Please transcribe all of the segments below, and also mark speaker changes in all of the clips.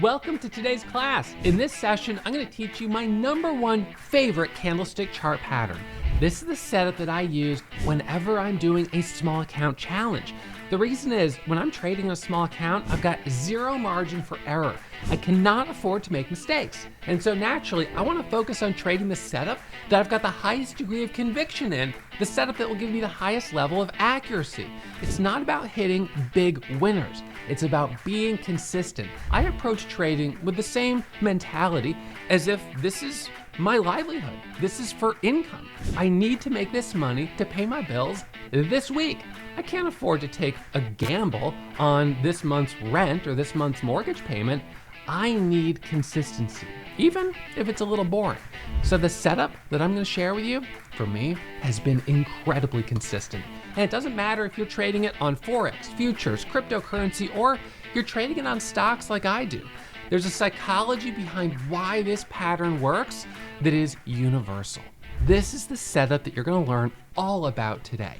Speaker 1: Welcome to today's class. In this session, I'm going to teach you my #1 favorite candlestick chart pattern. This is the setup that I use whenever I'm doing a small account challenge. The reason is when I'm trading a small account, I've got zero margin for error. I cannot afford to make mistakes. And so naturally, I want to focus on trading the setup that I've got the highest degree of conviction in, the setup that will give me the highest level of accuracy. It's not about hitting big winners. It's about being consistent. I approach trading with the same mentality as if this is my livelihood. This is for income. I need to make this money to pay my bills this week. I can't afford to take a gamble on this month's rent or this month's mortgage payment. I need consistency, even if it's a little boring. So the setup that I'm going to share with you, for me, has been incredibly consistent. And it doesn't matter if you're trading it on Forex, futures, cryptocurrency, or you're trading it on stocks like I do. There's a psychology behind why this pattern works that is universal. This is the setup that you're going to learn all about today.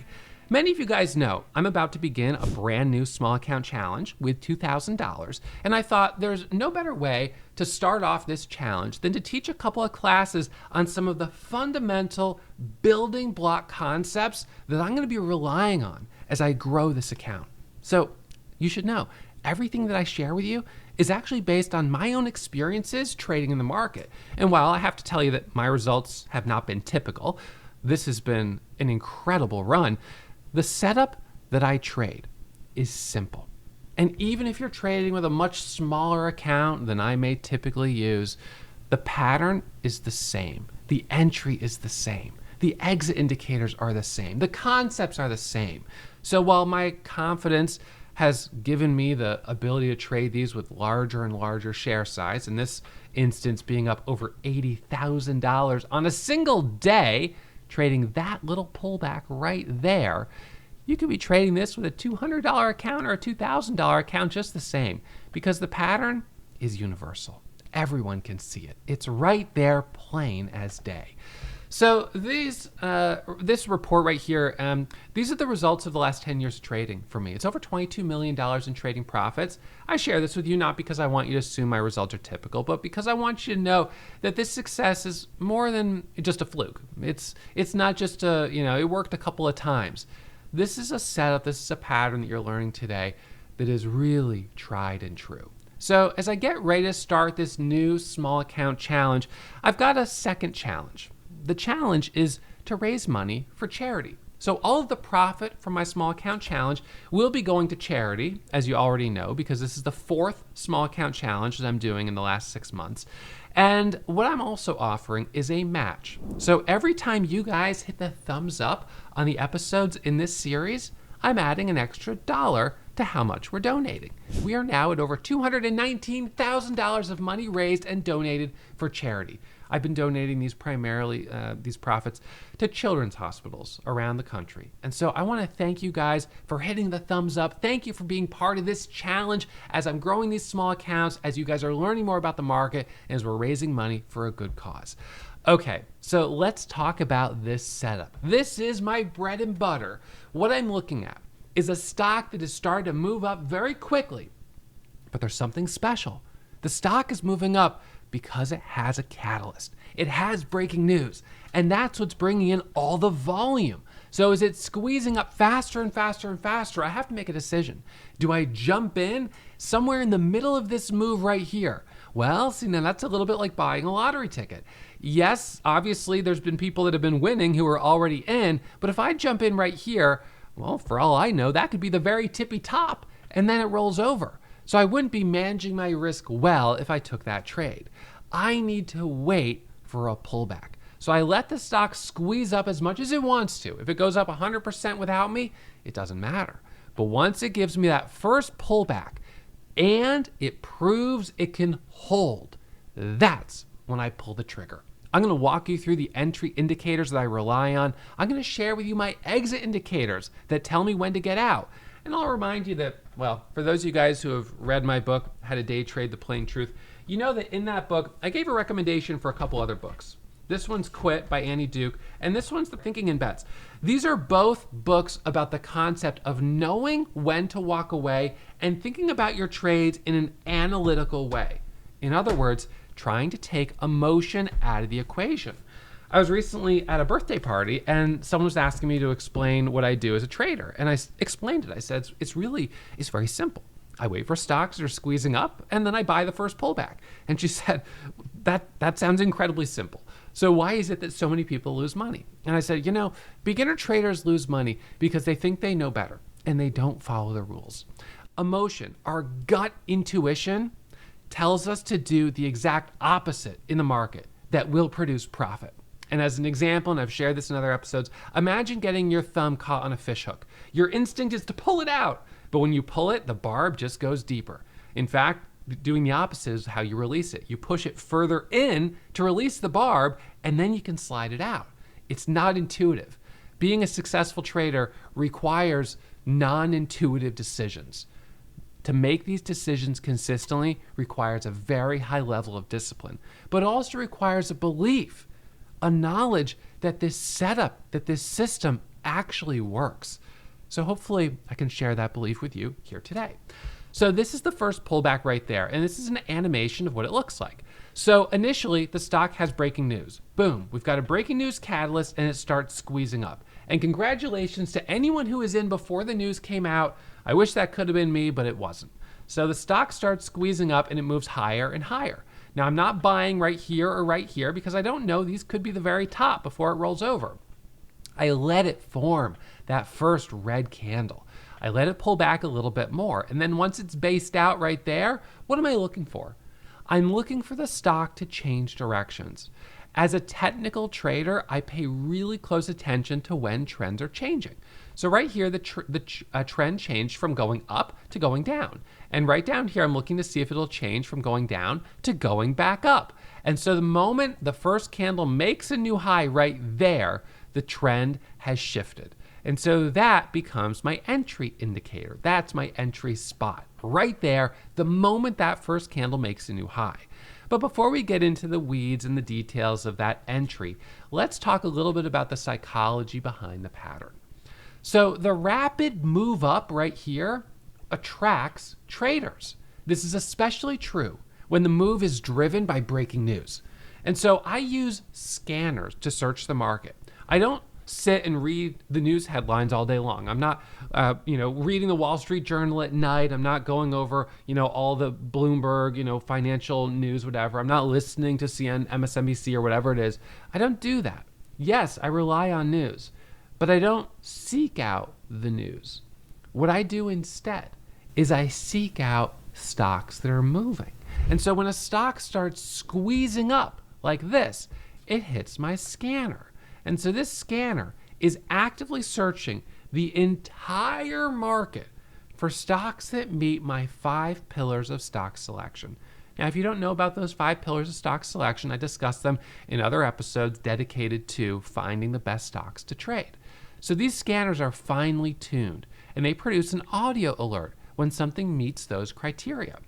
Speaker 1: Many of you guys know I'm about to begin a brand new small account challenge with $2,000, and I thought there's no better way to start off this challenge than to teach a couple of classes on some of the fundamental building block concepts that I'm going to be relying on as I grow this account. So you should know, everything that I share with you is actually based on my own experiences trading in the market. And while I have to tell you that my results have not been typical, this has been an incredible run. The setup that I trade is simple. And even if you're trading with a much smaller account than I may typically use, the pattern is the same. The entry is the same. The exit indicators are the same. The concepts are the same. So while my confidence has given me the ability to trade these with larger and larger share size, in this instance being up over $80,000 on a single day, trading that little pullback right there, you could be trading this with a $200 account or a $2,000 account just the same, because the pattern is universal. Everyone can see it. It's right there, plain as day. So this report right here, these are the results of the last 10 years of trading for me. It's over $22 million in trading profits. I share this with you not because I want you to assume my results are typical, but because I want you to know that this success is more than just a fluke. It's not just it worked a couple of times. This is a setup, this is a pattern that you're learning today that is really tried and true. So as I get ready to start this new small account challenge, I've got a second challenge. The challenge is to raise money for charity. So all of the profit from my small account challenge will be going to charity, as you already know, because this is the 4th small account challenge that I'm doing in the last 6 months. And what I'm also offering is a match. So every time you guys hit the thumbs up on the episodes in this series, I'm adding an extra $1 to how much we're donating. We are now at over $219,000 of money raised and donated for charity. I've been donating these primarily, these profits, to children's hospitals around the country. And so I want to thank you guys for hitting the thumbs up. Thank you for being part of this challenge as I'm growing these small accounts, as you guys are learning more about the market, and as we're raising money for a good cause. Okay, so let's talk about this setup. This is my bread and butter. What I'm looking at is a stock that is starting to move up very quickly, but there's something special. The stock is moving up because it has a catalyst. It has breaking news, and that's what's bringing in all the volume. So as it's squeezing up faster and faster and faster, I have to make a decision. Do I jump in somewhere in the middle of this move right here? Well, see, now that's a little bit like buying a lottery ticket. Yes, obviously there's been people that have been winning who are already in, but if I jump in right here, well, for all I know, that could be the very tippy top, and then it rolls over. So I wouldn't be managing my risk well if I took that trade. I need to wait for a pullback. So I let the stock squeeze up as much as it wants to. If it goes up 100% without me, it doesn't matter. But once it gives me that first pullback and it proves it can hold, that's when I pull the trigger. I'm going to walk you through the entry indicators that I rely on. I'm going to share with you my exit indicators that tell me when to get out. And I'll remind you that, well, for those of you guys who have read my book, How to Day Trade the Plain Truth, you know that in that book, I gave a recommendation for a couple other books. This one's Quit by Annie Duke, and this one's The Thinking in Bets. These are both books about the concept of knowing when to walk away and thinking about your trades in an analytical way. In other words, trying to take emotion out of the equation. I was recently at a birthday party and someone was asking me to explain what I do as a trader. And I explained it. I said, it's very simple. I wait for stocks that are squeezing up and then I buy the first pullback. And she said, that sounds incredibly simple. So why is it that so many people lose money? And I said, beginner traders lose money because they think they know better and they don't follow the rules. Emotion, our gut intuition, tells us to do the exact opposite in the market that will produce profit. And as an example, and I've shared this in other episodes, imagine getting your thumb caught on a fish hook. Your instinct is to pull it out, but when you pull it, the barb just goes deeper. In fact, doing the opposite is how you release it. You push it further in to release the barb, and then you can slide it out. It's not intuitive. Being a successful trader requires non-intuitive decisions. To make these decisions consistently requires a very high level of discipline, but also requires a belief, a knowledge that this setup, that this system actually works. So hopefully I can share that belief with you here today. So this is the first pullback right there, and this is an animation of what it looks like. So initially, the stock has breaking news. Boom, we've got a breaking news catalyst, and it starts squeezing up. And congratulations to anyone who was in before the news came out. I wish that could have been me, but it wasn't. So the stock starts squeezing up, and it moves higher and higher. Now, I'm not buying right here or right here because I don't know. These could be the very top before it rolls over. I let it form that first red candle. I let it pull back a little bit more. And then once it's based out right there, what am I looking for? I'm looking for the stock to change directions. As a technical trader, I pay really close attention to when trends are changing. So right here, the trend changed from going up to going down. And right down here, I'm looking to see if it'll change from going down to going back up. And so the moment the first candle makes a new high right there, the trend has shifted. And so that becomes my entry indicator. That's my entry spot right there, the moment that first candle makes a new high. But before we get into the weeds and the details of that entry, let's talk a little bit about the psychology behind the pattern. So the rapid move up right here attracts traders. This is especially true when the move is driven by breaking news. And so I use scanners to search the market. I don't sit and read the news headlines all day long. I'm not, reading the Wall Street Journal at night. I'm not going over, all the Bloomberg, financial news, whatever. I'm not listening to CNN, MSNBC, or whatever it is. I don't do that. Yes, I rely on news, but I don't seek out the news. What I do instead is I seek out stocks that are moving. And so when a stock starts squeezing up like this, it hits my scanner. And so this scanner is actively searching the entire market for stocks that meet my 5 pillars of stock selection. Now, if you don't know about those 5 pillars of stock selection, I discussed them in other episodes dedicated to finding the best stocks to trade. So these scanners are finely tuned, and they produce an audio alert when something meets those criteria.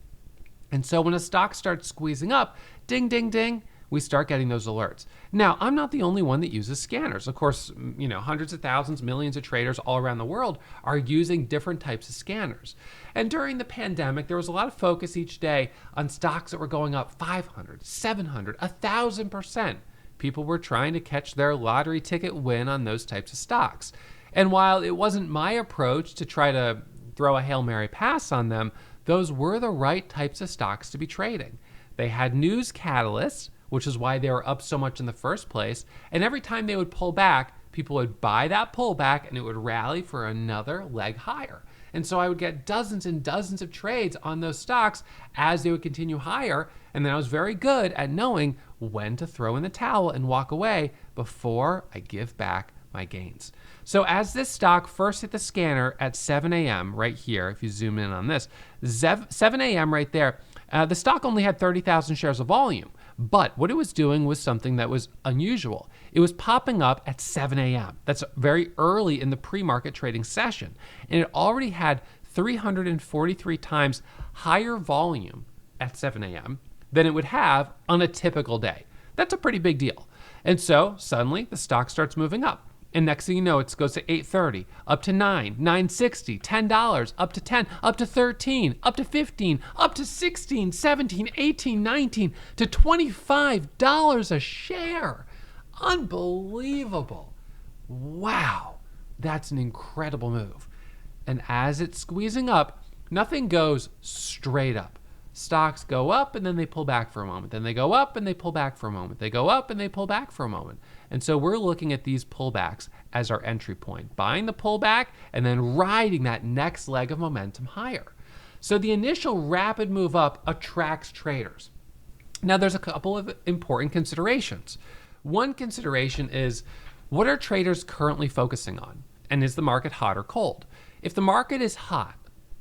Speaker 1: And so when a stock starts squeezing up, ding, ding, ding, we start getting those alerts. Now, I'm not the only one that uses scanners. Of course, hundreds of thousands, millions of traders all around the world are using different types of scanners. And during the pandemic, there was a lot of focus each day on stocks that were going up 500, 700, 1,000%. People were trying to catch their lottery ticket win on those types of stocks. And while it wasn't my approach to try to throw a Hail Mary pass on them, those were the right types of stocks to be trading. They had news catalysts, which is why they were up so much in the first place. And every time they would pull back, people would buy that pullback and it would rally for another leg higher. And so I would get dozens and dozens of trades on those stocks as they would continue higher. And then I was very good at knowing when to throw in the towel and walk away before I give back my gains. So as this stock first hit the scanner at 7 a.m. right here, if you zoom in on this, 7 a.m. right there, the stock only had 30,000 shares of volume. But what it was doing was something that was unusual. It was popping up at 7 a.m. That's very early in the pre-market trading session. And it already had 343 times higher volume at 7 a.m. than it would have on a typical day. That's a pretty big deal. And so suddenly the stock starts moving up. And next thing you know, it goes to $8.30, up to $9, $9.60, $10, up to $10, up to $13, up to $15, up to $16, $17, $18, $19, to $25 a share. Unbelievable. Wow, that's an incredible move. And as it's squeezing up, nothing goes straight up. Stocks go up and then they pull back for a moment. Then they go up and they pull back for a moment. They go up and they pull back for a moment. And so we're looking at these pullbacks as our entry point, buying the pullback and then riding that next leg of momentum higher. So the initial rapid move up attracts traders. Now there's a couple of important considerations. One consideration is, what are traders currently focusing on? And is the market hot or cold? If the market is hot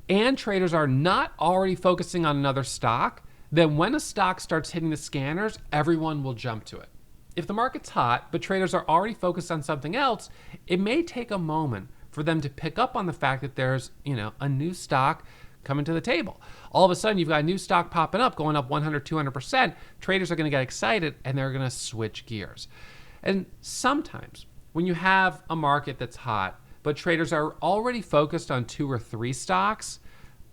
Speaker 1: and traders are not already focusing on another stock, then when a stock starts hitting the scanners, everyone will jump to it. If the market's hot, but traders are already focused on something else, it may take a moment for them to pick up on the fact that there's, a new stock coming to the table. All of a sudden, you've got a new stock popping up, going up 100, 200%. Traders are going to get excited and they're going to switch gears. And sometimes when you have a market that's hot, but traders are already focused on 2 or 3 stocks,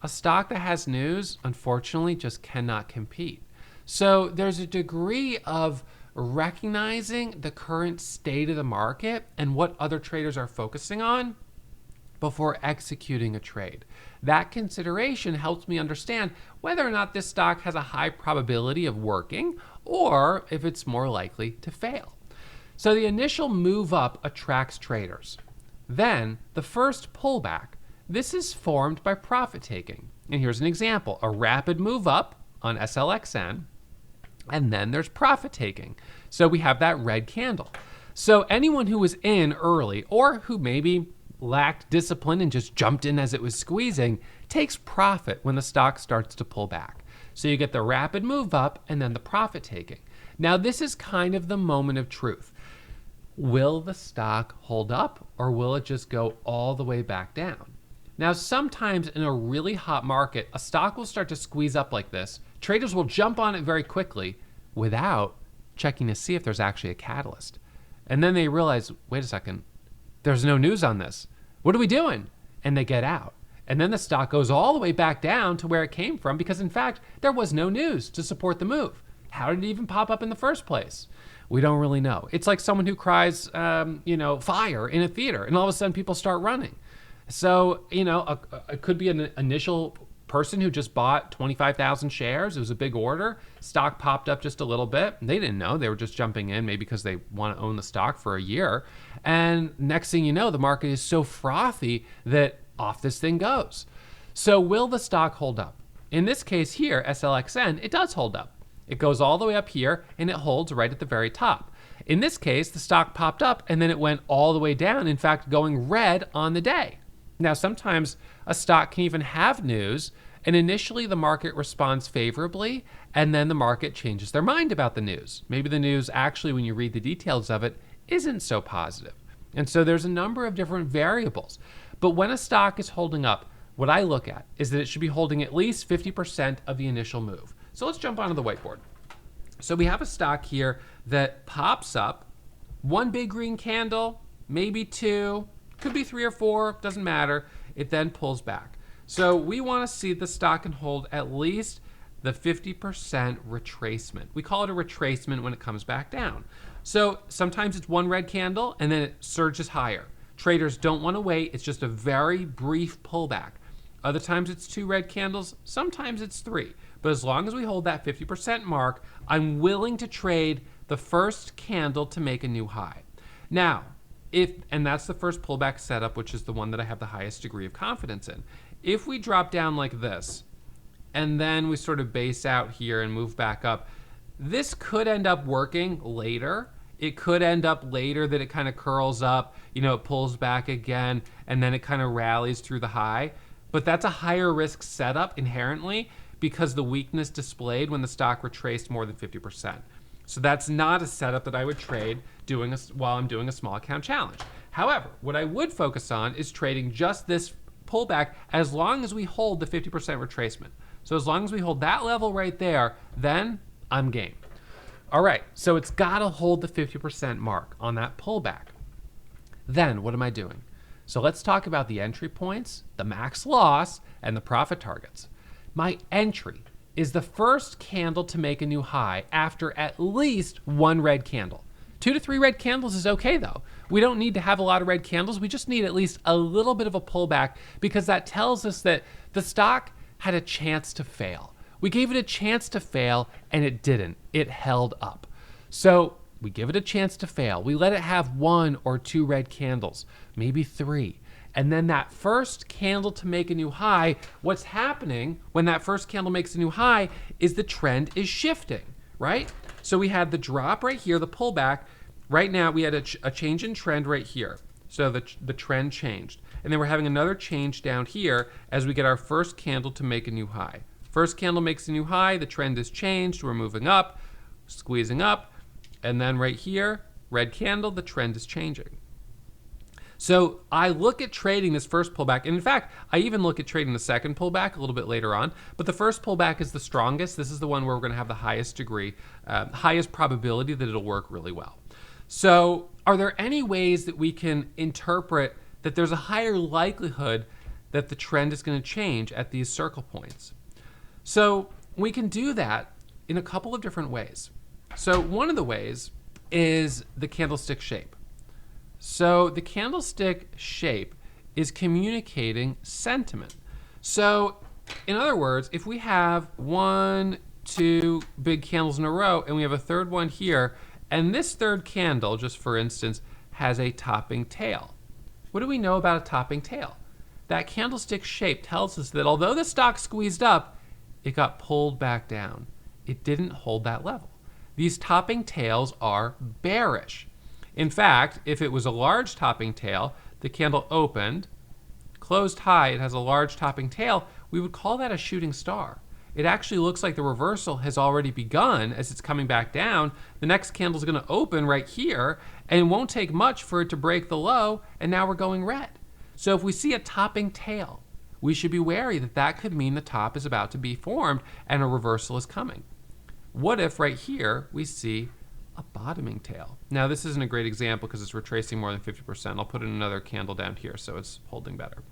Speaker 1: a stock that has news, unfortunately, just cannot compete. So there's a degree of recognizing the current state of the market and what other traders are focusing on before executing a trade. That consideration helps me understand whether or not this stock has a high probability of working or if it's more likely to fail. So the initial move up attracts traders. Then the first pullback, this is formed by profit taking. And here's an example, a rapid move up on SLXN, and then there's profit taking. So we have that red candle. So anyone who was in early or who maybe lacked discipline and just jumped in as it was squeezing takes profit when the stock starts to pull back. So you get the rapid move up and then the profit taking. Now this is kind of the moment of truth. Will the stock hold up or will it just go all the way back down? Now sometimes in a really hot market, a stock will start to squeeze up like this. Traders will jump on it very quickly without checking to see if there's actually a catalyst. And then they realize, wait a second, there's no news on this. What are we doing? And they get out. And then the stock goes all the way back down to where it came from because in fact, there was no news to support the move. How did it even pop up in the first place? We don't really know. It's like someone who cries, fire in a theater and all of a sudden people start running. So, it could be an initial person who just bought 25,000 shares. It was a big order. Stock popped up just a little bit. They didn't know. They were just jumping in maybe because they want to own the stock for a year. And next thing you know, the market is so frothy that off this thing goes. So will the stock hold up? In this case here, SLXN, it does hold up. It goes all the way up here and it holds right at the very top. In this case, the stock popped up and then it went all the way down, in fact, going red on the day. Now, sometimes a stock can even have news and initially the market responds favorably and then the market changes their mind about the news. Maybe the news actually, when you read the details of it, isn't so positive. And so there's a number of different variables. But when a stock is holding up, what I look at is that it should be holding at least 50% of the initial move. So let's jump onto the whiteboard. So we have a stock here that pops up, one big green candle, maybe 2, could be 3 or 4, doesn't matter. It then pulls back. So we want to see the stock can hold at least the 50% retracement. We call it a retracement when it comes back down. So sometimes it's one red candle and then it surges higher. Traders don't want to wait. It's just a very brief pullback. Other times it's 2 red candles. Sometimes it's 3. But as long as we hold that 50% mark, I'm willing to trade the first candle to make a new high. Now, and that's the first pullback setup, which is the one that I have the highest degree of confidence in. If we drop down like this, and then we sort of base out here and move back up, this could end up working later. It could end up later that it kind of curls up, it pulls back again, and then it kind of rallies through the high. But that's a higher risk setup inherently because the weakness displayed when the stock retraced more than 50%. So that's not a setup that I would trade while I'm doing a small account challenge. However, what I would focus on is trading just this pullback as long as we hold the 50% retracement. So as long as we hold that level right there, then I'm game. All right, so it's got to hold the 50% mark on that pullback. Then what am I doing? So let's talk about the entry points, the max loss, and the profit targets. My entry is the first candle to make a new high after at least one red candle. 2 to 3 red candles is okay though. We don't need to have a lot of red candles. We just need at least a little bit of a pullback because that tells us that the stock had a chance to fail. We gave it a chance to fail and it didn't. It held up. So we give it a chance to fail. We let it have 1 or 2 red candles, maybe 3. And then that first candle to make a new high, what's happening when that first candle makes a new high is the trend is shifting, right? So we had the drop right here, the pullback. Right now we had a change in trend right here. So the trend changed. And then we're having another change down here as we get our first candle to make a new high. First candle makes a new high, the trend is changed, we're moving up, squeezing up, and then right here, red candle, the trend is changing. So I look at trading this first pullback, and in fact, I even look at trading the second pullback a little bit later on, but the first pullback is the strongest. This is the one where we're gonna have the highest degree, highest probability that it'll work really well. So are there any ways that we can interpret that there's a higher likelihood that the trend is gonna change at these circle points? So we can do that in a couple of different ways. So one of the ways is the candlestick shape. So the candlestick shape is communicating sentiment. So in other words, if we have 1, 2 big candles in a row and we have a third one here, and this third candle, just for instance, has a topping tail. What do we know about a topping tail? That candlestick shape tells us that although the stock squeezed up, it got pulled back down. It didn't hold that level. These topping tails are bearish. In fact, if it was a large topping tail, the candle opened, closed high, it has a large topping tail, we would call that a shooting star. It actually looks like the reversal has already begun as it's coming back down. The next candle is going to open right here, and it won't take much for it to break the low, and now we're going red. So if we see a topping tail, we should be wary that that could mean the top is about to be formed and a reversal is coming. What if right here we see a bottoming tail? Now this isn't a great example because it's retracing more than 50%. I'll put in another candle down here so it's holding better.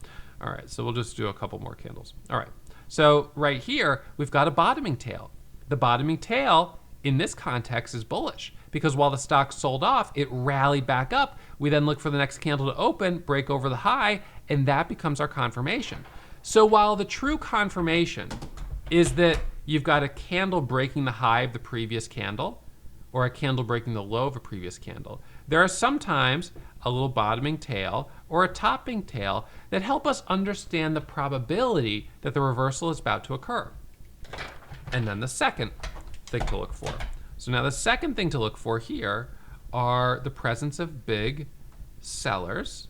Speaker 1: All right, so we'll just do a couple more candles. All right, so right here we've got a bottoming tail. The bottoming tail in this context is bullish because while the stock sold off, it rallied back up. We then look for the next candle to open, break over the high, and that becomes our confirmation. So while the true confirmation is that you've got a candle breaking the high of the previous candle or a candle breaking the low of a previous candle, there are sometimes a little bottoming tail or a topping tail that help us understand the probability that the reversal is about to occur. And then the second thing to look for. So now the second thing to look for here are the presence of big sellers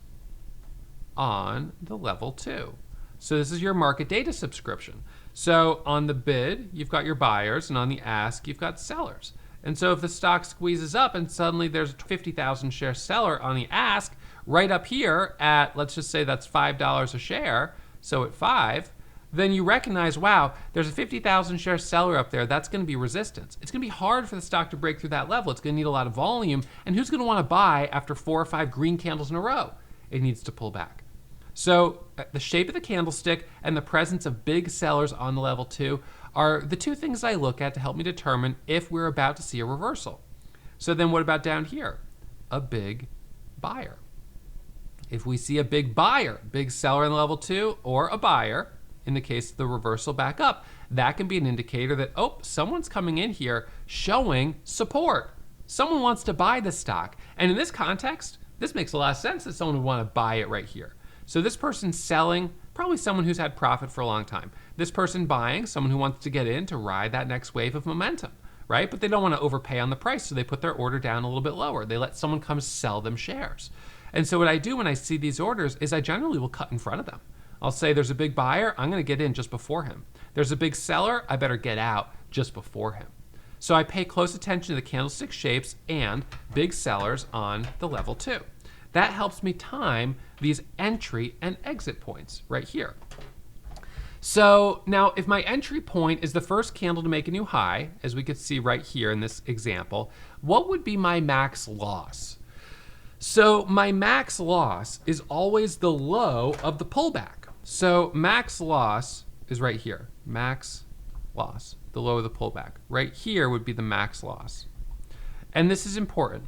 Speaker 1: on the level 2. So this is your market data subscription. So on the bid, you've got your buyers, and on the ask, you've got sellers. And so if the stock squeezes up and suddenly there's a 50,000 share seller on the ask, right up here at, let's just say that's $5 a share, so at 5, then you recognize, wow, there's a 50,000 share seller up there. That's going to be resistance. It's going to be hard for the stock to break through that level. It's going to need a lot of volume. And who's going to want to buy after 4 or 5 green candles in a row? It needs to pull back. So the shape of the candlestick and the presence of big sellers on the level 2 are the 2 things I look at to help me determine if we're about to see a reversal. So then what about down here? A big buyer. If we see a big buyer, big seller on the level 2, or a buyer, in the case of the reversal back up, that can be an indicator that, oh, someone's coming in here showing support. Someone wants to buy the stock. And in this context, this makes a lot of sense that someone would want to buy it right here. So this person's selling, probably someone who's had profit for a long time. This person buying, someone who wants to get in to ride that next wave of momentum, right? But they don't want to overpay on the price, so they put their order down a little bit lower. They let someone come sell them shares. And so what I do when I see these orders is I generally will cut in front of them. I'll say there's a big buyer, I'm going to get in just before him. There's a big seller, I better get out just before him. So I pay close attention to the candlestick shapes and big sellers on the level 2. That helps me time these entry and exit points right here. So now if my entry point is the first candle to make a new high, as we could see right here in this example, what would be my max loss? So my max loss is always the low of the pullback. So max loss is right here. Max loss, the low of the pullback. Right here would be the max loss. And this is important.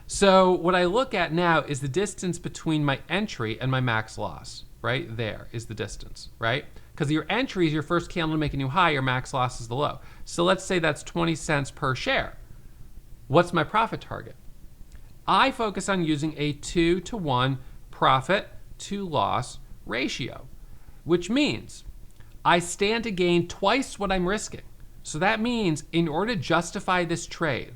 Speaker 1: So what I look at now is the distance between my entry and my max loss. Right there is the distance, right? Because your entry is your first candle to make a new high, your max loss is the low. So let's say that's 20 cents per share. What's my profit target? I focus on using a 2-to-1 profit to loss ratio, which means I stand to gain twice what I'm risking. So that means in order to justify this trade,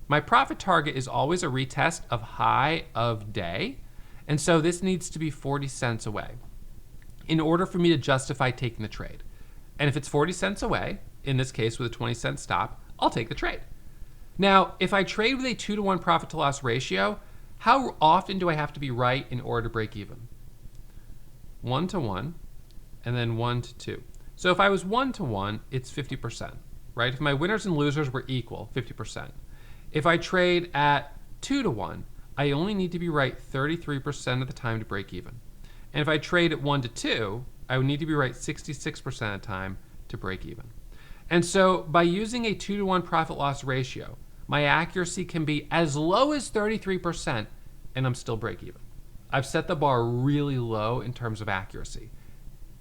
Speaker 1: my profit target is always a retest of high of day. And so this needs to be 40 cents away in order for me to justify taking the trade. And if it's 40 cents away, in this case with a 20-cent stop, I'll take the trade. Now, if I trade with a 2-to-1 profit to loss ratio, how often do I have to be right in order to break even? 1-to-1 and then 1-to-2. So if I was 1-to-1, it's 50%, right? If my winners and losers were equal, 50%. If I trade at 2-to-1, I only need to be right 33% of the time to break even. And if I trade at 1-to-2, I would need to be right 66% of the time to break even. And so by using a 2-to-1 profit loss ratio, my accuracy can be as low as 33% and I'm still break even. I've set the bar really low in terms of accuracy.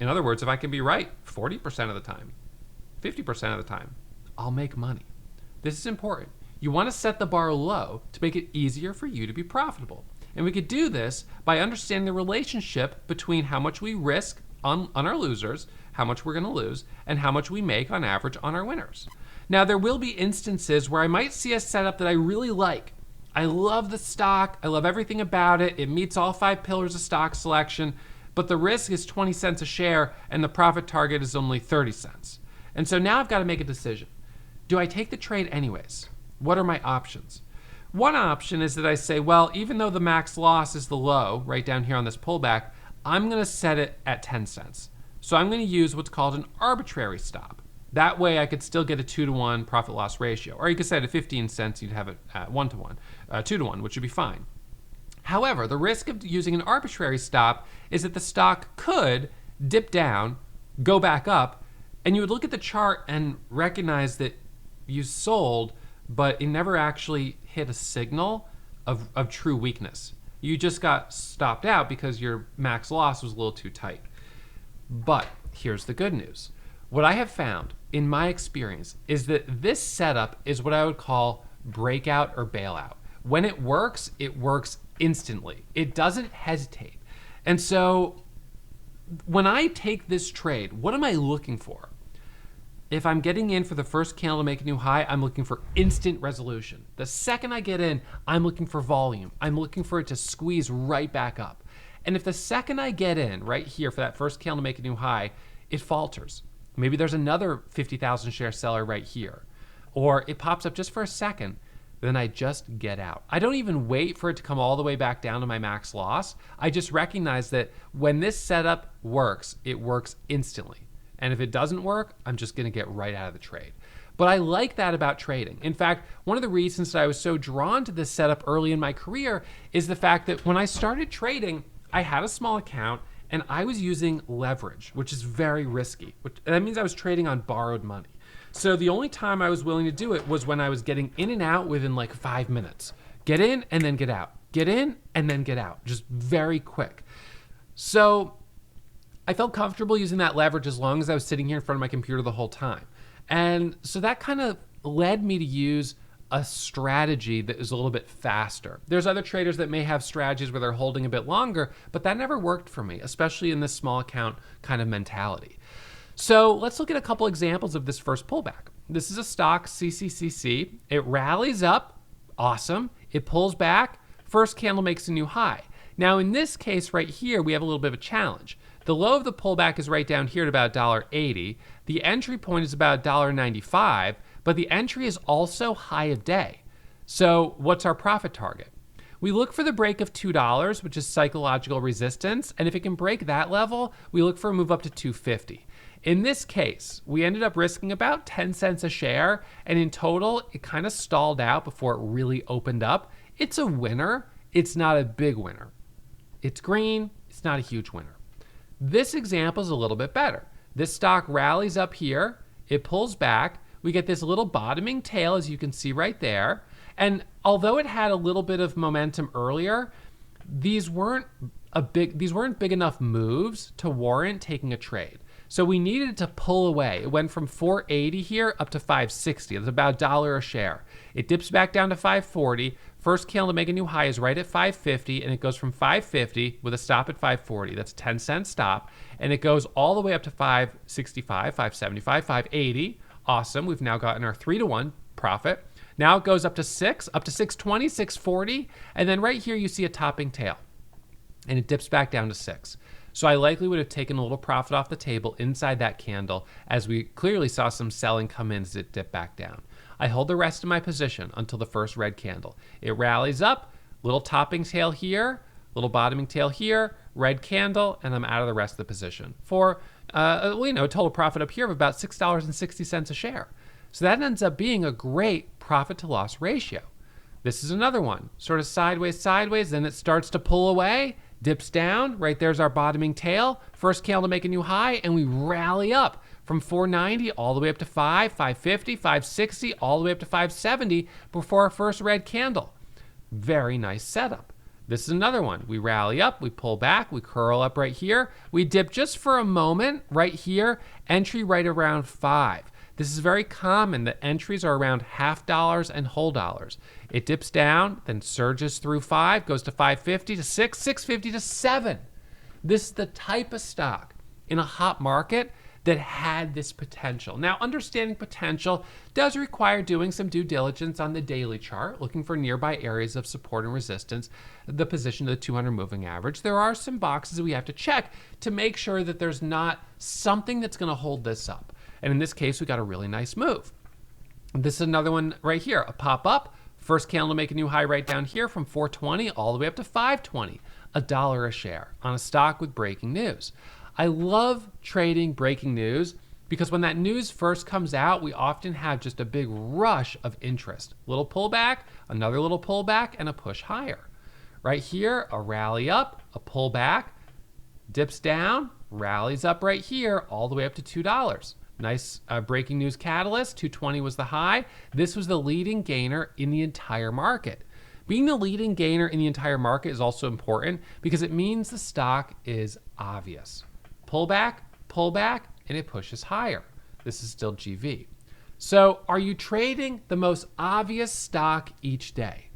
Speaker 1: In other words, if I can be right 40% of the time, 50% of the time, I'll make money. This is important. You want to set the bar low to make it easier for you to be profitable. And we could do this by understanding the relationship between how much we risk on our losers, how much we're going to lose, and how much we make on average on our winners. Now, there will be instances where I might see a setup that I really like. I love the stock. I love everything about it. It meets all 5 pillars of stock selection, but the risk is 20 cents a share and the profit target is only 30 cents. And so now I've got to make a decision. Do I take the trade anyways? What are my options? One option is that I say, well, even though the max loss is the low right down here on this pullback, I'm going to set it at 10 cents. So I'm going to use what's called an arbitrary stop. That way I could still get a 2-to-1 profit loss ratio. Or you could set it at 15 cents, you'd have it at 1-to-1, 2-to-1, which would be fine. However, the risk of using an arbitrary stop is that the stock could dip down, go back up, and you would look at the chart and recognize that you sold, but it never actually hit a signal of true weakness. You just got stopped out because your max loss was a little too tight. But here's the good news. What I have found in my experience is that this setup is what I would call breakout or bailout. When it works instantly. It doesn't hesitate. And so when I take this trade, what am I looking for? If I'm getting in for the first candle to make a new high, I'm looking for instant resolution. The second I get in, I'm looking for volume. I'm looking for it to squeeze right back up. And if the second I get in right here for that first candle to make a new high, it falters. Maybe there's another 50,000 share seller right here. Or it pops up just for a second, then I just get out. I don't even wait for it to come all the way back down to my max loss. I just recognize that when this setup works, it works instantly. And if it doesn't work, I'm just gonna get right out of the trade. But I like that about trading. In fact, one of the reasons that I was so drawn to this setup early in my career is the fact that when I started trading, I had a small account and I was using leverage, which is very risky. That means I was trading on borrowed money. So the only time I was willing to do it was when I was getting in and out within like 5 minutes. Get in and then get out. Get in and then get out. Just very quick. So I felt comfortable using that leverage as long as I was sitting here in front of my computer the whole time. And so that kind of led me to use a strategy that is a little bit faster. There's other traders that may have strategies where they're holding a bit longer, but that never worked for me, especially in this small account kind of mentality. So let's look at a couple examples of this first pullback. This is a stock, CCCC. It rallies up, awesome. It pulls back, first candle makes a new high. Now in this case right here, we have a little bit of a challenge. The low of the pullback is right down here at about $1.80. The entry point is about $1.95, but the entry is also high of day. So what's our profit target? We look for the break of $2, which is psychological resistance, and if it can break that level, we look for a move up to $2.50. In this case, we ended up risking about 10 cents a share, and in total, it kind of stalled out before it really opened up. It's a winner. it's not a big winner. It's green, it's not a huge winner. This example is a little bit better. This stock rallies up here, it pulls back, we get this little bottoming tail, as you can see right there. And although it had a little bit of momentum earlier, these weren't big enough moves to warrant taking a trade. So we needed to pull away. It went from 480 here up to 560. That's about $1 a share. It dips back down to 540. First candle to make a new high is right at 550, and it goes from 550 with a stop at 540. That's a 10-cent stop. And it goes all the way up to 565, 575, 580. Awesome. We've now gotten our 3-to-1 profit. Now it goes up to 620, 640. And then right here you see a topping tail. And it dips back down to 6. So I likely would have taken a little profit off the table inside that candle, as we clearly saw some selling come in as it dipped back down. I hold the rest of my position until the first red candle. It rallies up, little topping tail here, little bottoming tail here, red candle, and I'm out of the rest of the position for a total profit up here of about $6.60 a share. So that ends up being a great profit to loss ratio. This is another one, sort of sideways, then it starts to pull away, dips down, right there's our bottoming tail, first candle to make a new high, and we rally up from 490 all the way up to 550, 560, all the way up to 570 before our first red candle. Very nice setup. This is another one. We rally up, we pull back, we curl up right here, we dip just for a moment right here, entry right around 5. This is very common that entries are around $half and whole dollars. It dips down, then surges through 5, goes to 550 to 6, 650 to 7. This is the type of stock in a hot market that had this potential. Now, understanding potential does require doing some due diligence on the daily chart, looking for nearby areas of support and resistance, the position of the 200 moving average. There are some boxes that we have to check to make sure that there's not something that's going to hold this up. And in this case, we got a really nice move. This is another one right here, a pop up. First candle to make a new high right down here from 420 all the way up to 520, $1 a share on a stock with breaking news. I love trading breaking news because when that news first comes out, we often have just a big rush of interest. Little pullback, another little pullback, and a push higher. Right here, a rally up, a pullback, dips down, rallies up right here all the way up to $2. Nice breaking news catalyst, 220 was the high. This was the leading gainer in the entire market. Being the leading gainer in the entire market is also important because it means the stock is obvious. Pullback, and it pushes higher. This is still GV. So are you trading the most obvious stock each day?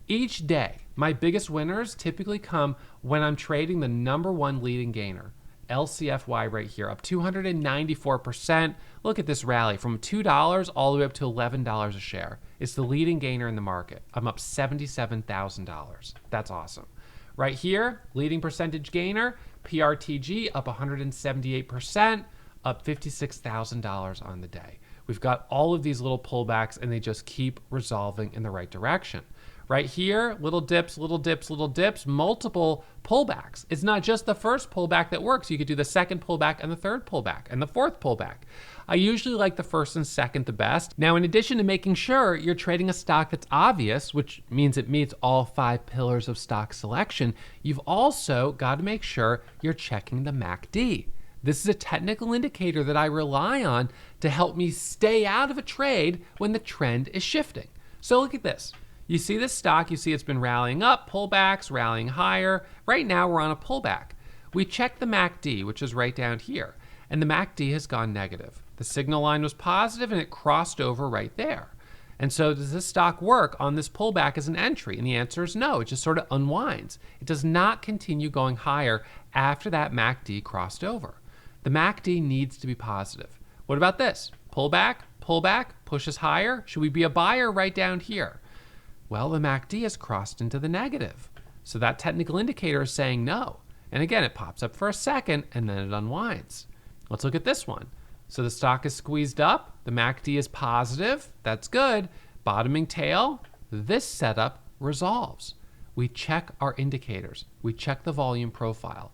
Speaker 1: Each day, my biggest winners typically come when I'm trading the number one leading gainer. LCFY right here, up 294%. Look at this rally from $2 all the way up to $11 a share. It's the leading gainer in the market. I'm up $77,000. That's awesome. Right here, leading percentage gainer, PRTG up 178%, up $56,000 on the day. We've got all of these little pullbacks and they just keep resolving in the right direction. Right here, little dips, multiple pullbacks. It's not just the first pullback that works. You could do the second pullback and the third pullback and the fourth pullback. I usually like the first and second the best. Now, in addition to making sure you're trading a stock that's obvious, which means it meets all 5 pillars of stock selection, you've also got to make sure you're checking the MACD. This is a technical indicator that I rely on to help me stay out of a trade when the trend is shifting. So look at this. You see this stock, you see it's been rallying up, pullbacks, rallying higher. Right now we're on a pullback. We checked the MACD, which is right down here, and the MACD has gone negative. The signal line was positive and it crossed over right there. And so does this stock work on this pullback as an entry? And the answer is no, it just sort of unwinds. It does not continue going higher after that MACD crossed over. The MACD needs to be positive. What about this? Pullback, pushes higher. Should we be a buyer right down here? Well, the MACD has crossed into the negative. So that technical indicator is saying no. And again, it pops up for a second and then it unwinds. Let's look at this one. So the stock is squeezed up. The MACD is positive. That's good. Bottoming tail. This setup resolves. We check our indicators. We check the volume profile.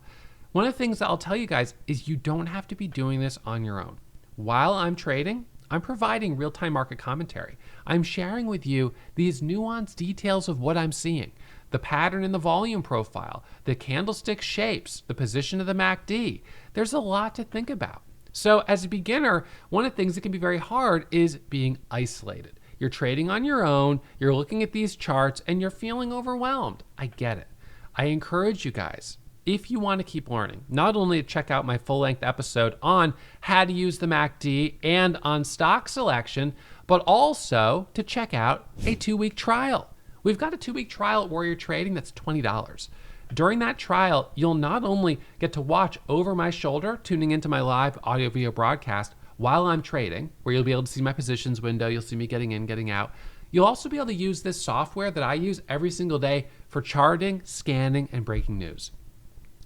Speaker 1: One of the things that I'll tell you guys is you don't have to be doing this on your own. While I'm trading, I'm providing real-time market commentary. I'm sharing with you these nuanced details of what I'm seeing. the pattern in the volume profile, the candlestick shapes, the position of the MACD. There's a lot to think about. So as a beginner, one of the things that can be very hard is being isolated. You're trading on your own, you're looking at these charts, and you're feeling overwhelmed. I get it. I encourage you guys, if you want to keep learning, not only to check out my full-length episode on how to use the MACD and on stock selection, but also to check out a 2-week trial. We've got a 2-week trial at Warrior Trading that's $20. During that trial, you'll not only get to watch over my shoulder, tuning into my live audio video broadcast while I'm trading, where you'll be able to see my positions window, you'll see me getting in, getting out. You'll also be able to use this software that I use every single day for charting, scanning, and breaking news.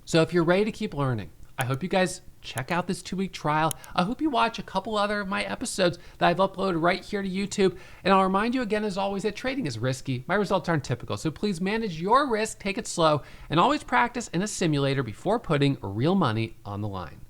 Speaker 1: So if you're ready to keep learning, I hope you guys check out this 2-week trial. I hope you watch a couple other of my episodes that I've uploaded right here to YouTube. And I'll remind you again, as always, that trading is risky. My results aren't typical. So please manage your risk, take it slow, and always practice in a simulator before putting real money on the line.